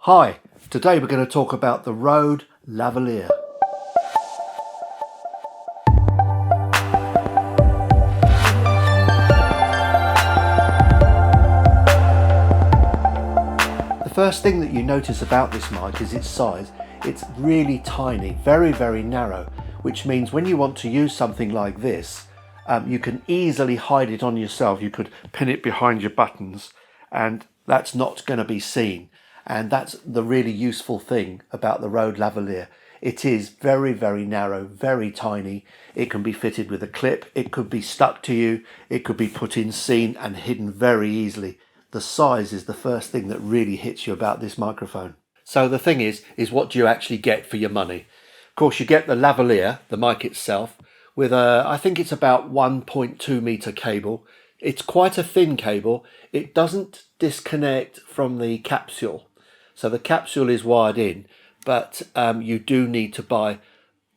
Hi, today we're going to talk about the Rode Lavalier. The first thing that you notice about this mic is its size. It's really tiny, very narrow, which means when you want to use something like this, you can easily hide it on yourself. You could pin it behind your buttons and that's not going to be seen. And that's the really useful thing about the Rode Lavalier. It is very narrow, very tiny. It can be fitted with a clip. It could be stuck to you. It could be put in scene and hidden very easily. The size is the first thing that really hits you about this microphone. So the thing is what do you actually get for your money? Of course, you get the lavalier, the mic itself, with I think it's about 1.2 meter cable. It's quite a thin cable. It doesn't disconnect from the capsule. So the capsule is wired in, but you do need to buy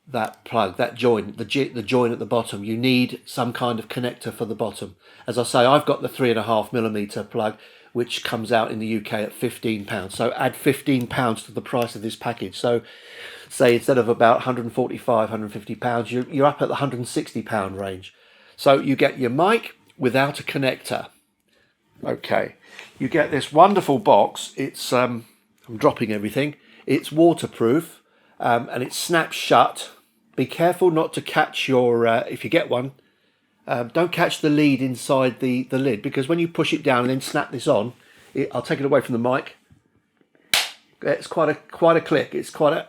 that plug, that joint, the joint at the bottom. You need some kind of connector for the bottom. As I say, I've got the 3.5mm plug, which comes out in the UK at £15. So add £15 to the price of this package. So say instead of about £145, £150, you're up at the £160 range. So you get your mic without a connector. Okay, you get this wonderful box. It's I'm dropping everything. It's waterproof and it snaps shut. Be careful not to catch your, if you get one, don't catch the lead inside the lid, because when you push it down and then snap this on, I'll take it away from the mic. It's quite a click. It's quite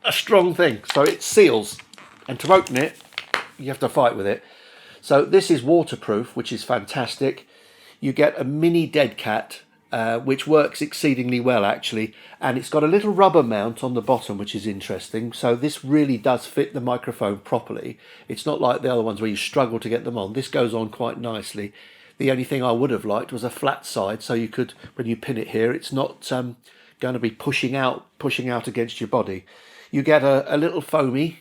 a strong thing. So it seals, and to open it, you have to fight with it. So this is waterproof, which is fantastic. You get a mini dead cat, which works exceedingly well actually, and it's got a little rubber mount on the bottom, which is interesting. So this really does fit the microphone properly. It's not like the other ones where you struggle to get them on. This goes on quite nicely. The only thing I would have liked was a flat side, so you could, when you pin it here, it's not going to be pushing out against your body. You get a little foamy,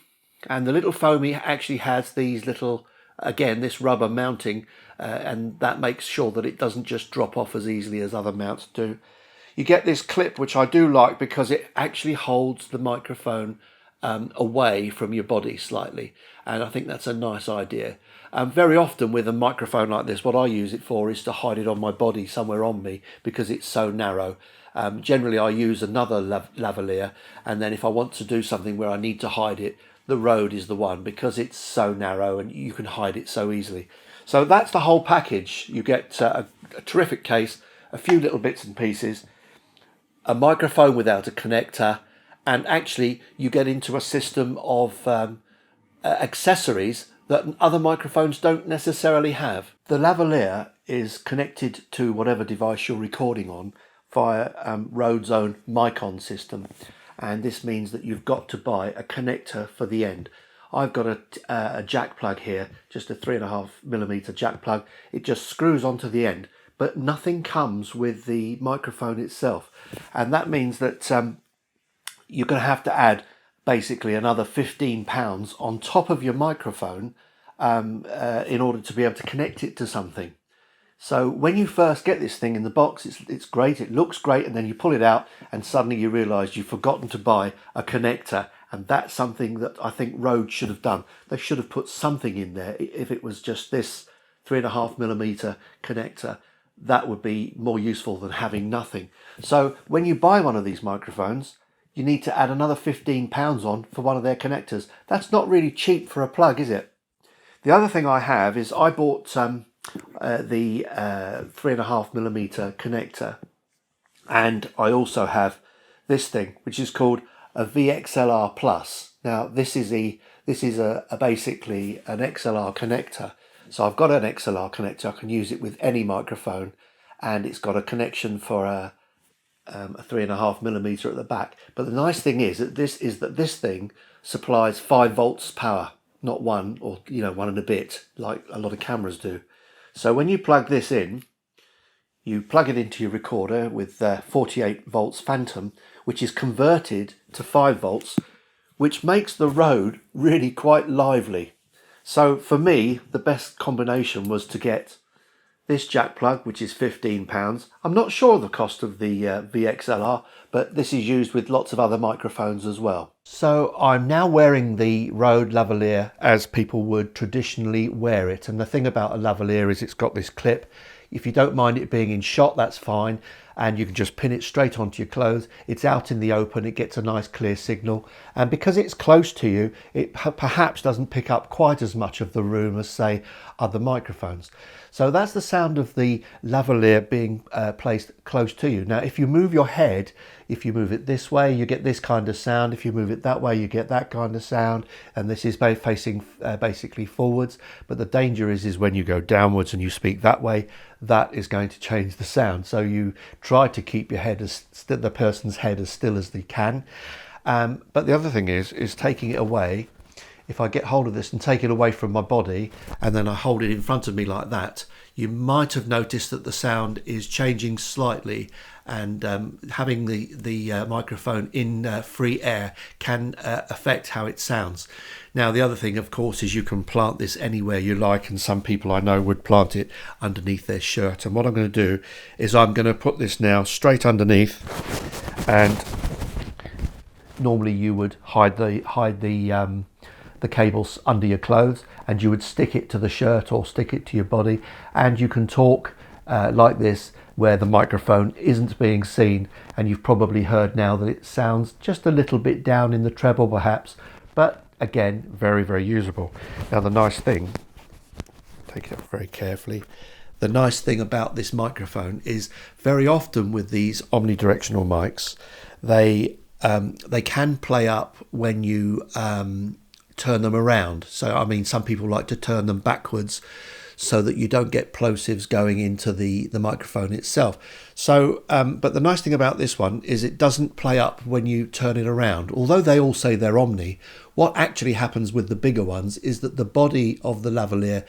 and the little foamy actually has these little, again, this rubber mounting, and that makes sure that it doesn't just drop off as easily as other mounts do. You get this clip, which I do like because it actually holds the microphone away from your body slightly, and I think that's a nice idea. Very often with a microphone like this, what I use it for is to hide it on my body, somewhere on me, because it's so narrow. Generally I use another lavalier, and then if I want to do something where I need to hide it, the Rode is the one, because it's so narrow and you can hide it so easily. So that's the whole package. You get a terrific case, a few little bits and pieces, a microphone without a connector, and actually you get into a system of accessories that other microphones don't necessarily have. The lavalier is connected to whatever device you're recording on via Rode's own mic-on system, and this means that you've got to buy a connector for the end. I've got a jack plug here, just a 3.5mm jack plug. It just screws onto the end, but nothing comes with the microphone itself, and that means that you're going to have to add basically another £15 on top of your microphone in order to be able to connect it to something. So when you first get this thing in the box, it's great, it looks great, and then you pull it out and suddenly you realise you've forgotten to buy a connector, and that's something that I think Rode should have done. They should have put something in there. If it was just this 3.5mm connector, that would be more useful than having nothing. So when you buy one of these microphones, you need to add another £15 on for one of their connectors. That's not really cheap for a plug, is it? The other thing I have is I bought the 3.5mm connector, and I also have this thing, which is called a VXLR Plus. Now this is basically an XLR connector. So I've got an XLR connector. I can use it with any microphone, and it's got a connection for a 3.5mm at the back. But the nice thing is that this thing supplies 5 volts power, not one, or 1 and a bit like a lot of cameras do. So when you plug this in, you plug it into your recorder with 48 volts phantom, which is converted to 5 volts, which makes the Rode really quite lively. So for me, the best combination was to get this jack plug, which is £15. I'm not sure the cost of the VXLR, but this is used with lots of other microphones as well. So I'm now wearing the Rode Lavalier as people would traditionally wear it. And the thing about a lavalier is it's got this clip. If you don't mind it being in shot, that's fine. And you can just pin it straight onto your clothes. It's out in the open, it gets a nice clear signal. And because it's close to you, it perhaps doesn't pick up quite as much of the room as, say, other microphones. So that's the sound of the lavalier being placed close to you. Now, if you move your head, if you move it this way, you get this kind of sound. If you move it that way, you get that kind of sound. And this is facing basically forwards. But the danger is when you go downwards and you speak that way, that is going to change the sound. So you try to keep your head the person's head as still as they can. But the other thing is taking it away. If I get hold of this and take it away from my body and then I hold it in front of me like that, you might have noticed that the sound is changing slightly, and having the microphone in free air can affect how it sounds. Now, the other thing, of course, is you can plant this anywhere you like, and some people I know would plant it underneath their shirt. And what I'm going to do is I'm going to put this now straight underneath, and normally you would hide the cables under your clothes, and you would stick it to the shirt or stick it to your body, and you can talk like this where the microphone isn't being seen. And you've probably heard now that it sounds just a little bit down in the treble perhaps, but again, very, very usable. Now, the nice thing, take it up very carefully, the nice thing about this microphone is very often with these omnidirectional mics, they can play up when you turn them around. So I mean, some people like to turn them backwards so that you don't get plosives going into the microphone itself. So but the nice thing about this one is it doesn't play up when you turn it around. Although they all say they're omni, what actually happens with the bigger ones is that the body of the lavalier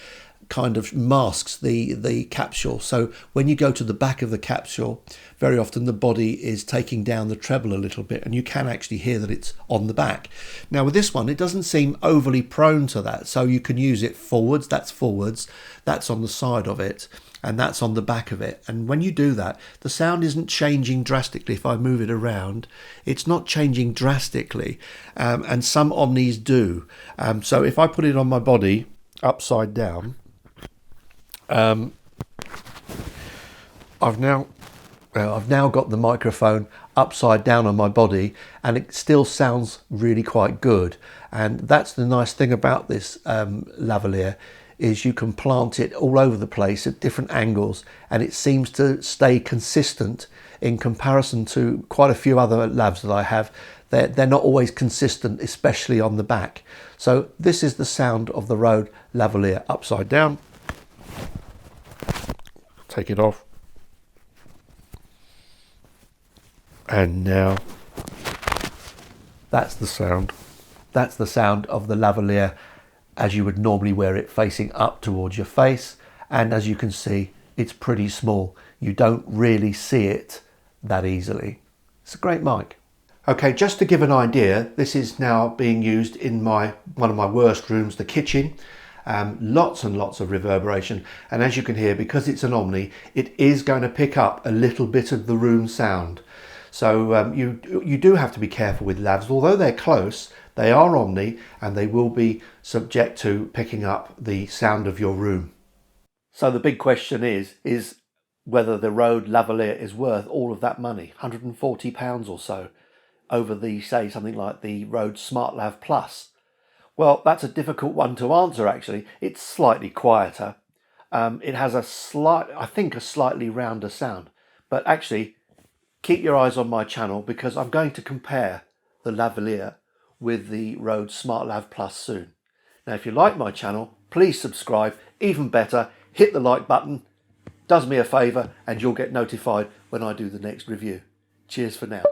kind of masks the capsule. So when you go to the back of the capsule, very often the body is taking down the treble a little bit, and you can actually hear that it's on the back. Now with this one, it doesn't seem overly prone to that, so you can use it forwards, that's on the side of it, and that's on the back of it. And when you do that, the sound isn't changing drastically. If I move it around, it's not changing drastically, and some omnis do. So if I put it on my body upside down, I've now got the microphone upside down on my body, and it still sounds really quite good. And that's the nice thing about this lavalier, is you can plant it all over the place at different angles, and it seems to stay consistent in comparison to quite a few other lavs that I have. They're not always consistent, especially on the back. So this is the sound of the Rode Lavalier upside down. Take it off, and now that's the sound of the lavalier as you would normally wear it, facing up towards your face. And as you can see, it's pretty small. You don't really see it that easily. It's a great mic. Okay, just to give an idea, this is now being used in one of my worst rooms, the kitchen. Lots and lots of reverberation, and as you can hear, because it's an omni, it is going to pick up a little bit of the room sound. So you do have to be careful with lavs. Although they're close, they are omni, and they will be subject to picking up the sound of your room. So the big question is whether the Rode Lavalier is worth all of that money, £140 or so, over the, say, something like the Rode Smartlav Plus. Well, that's a difficult one to answer, actually. It's slightly quieter. It has a slightly rounder sound. But actually, keep your eyes on my channel, because I'm going to compare the lavalier with the Rode Smartlav Plus soon. Now, if you like my channel, please subscribe. Even better, hit the like button. Does me a favour, and you'll get notified when I do the next review. Cheers for now.